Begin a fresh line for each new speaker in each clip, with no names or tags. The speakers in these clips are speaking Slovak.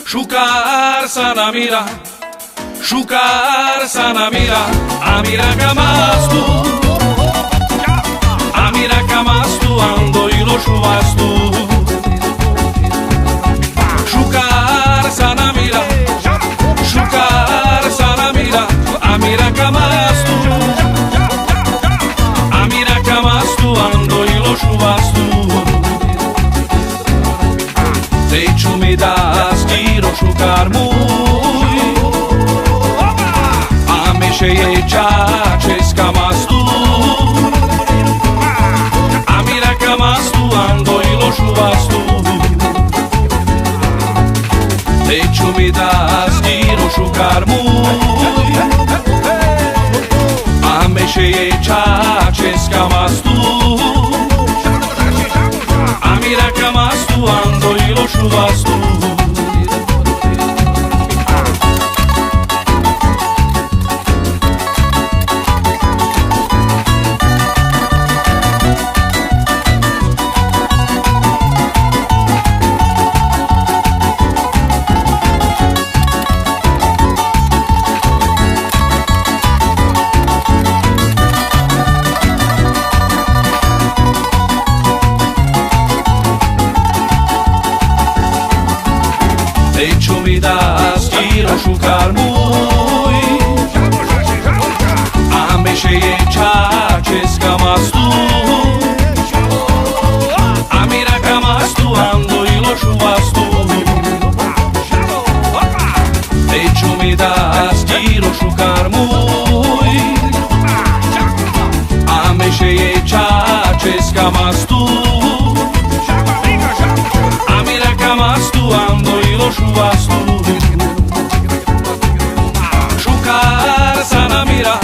Šukár sa namíra, šukár sa namíra, a mira kamastu, a mira kamastu, ando ilo šuvastu. Šukár sa namíra, šukár sa namíra, a mira kamastu, a mira kamastu, ando ilo šuvastu. Tej, čo mi dá stíro šukár môj, a myše jej čáče z kamastu, a mira kamastu, ando ilo šuvastu. Tej, čo mi dá stíro šukár môj, a myše jej čáče z kamastu, a mira kamastu, ando ilo šuvastu. Tej, čo mi dá stíro šukár môj, a myše jej čáče z kamastu, a mira kamastu, ando ilo šuvastu. Tej, čo mi dá stíro šukár môj, a myše jej čáče z kamastu, a mira kamastu, ando ilo šuvastu. Šukár sa namíra,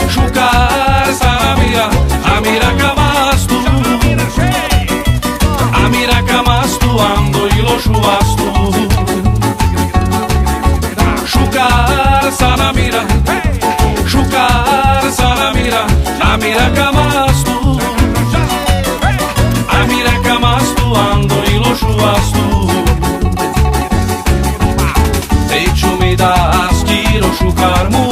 šukár sa namíra, a mira kamastu, a mira kamastu, ando ilo šuvastu. Šukár sa namíra, šukár sa namíra, a mira kamastu, a mira kamastu, ando ilo šuvastu. Tej, čo mi dá stíro šukár môj,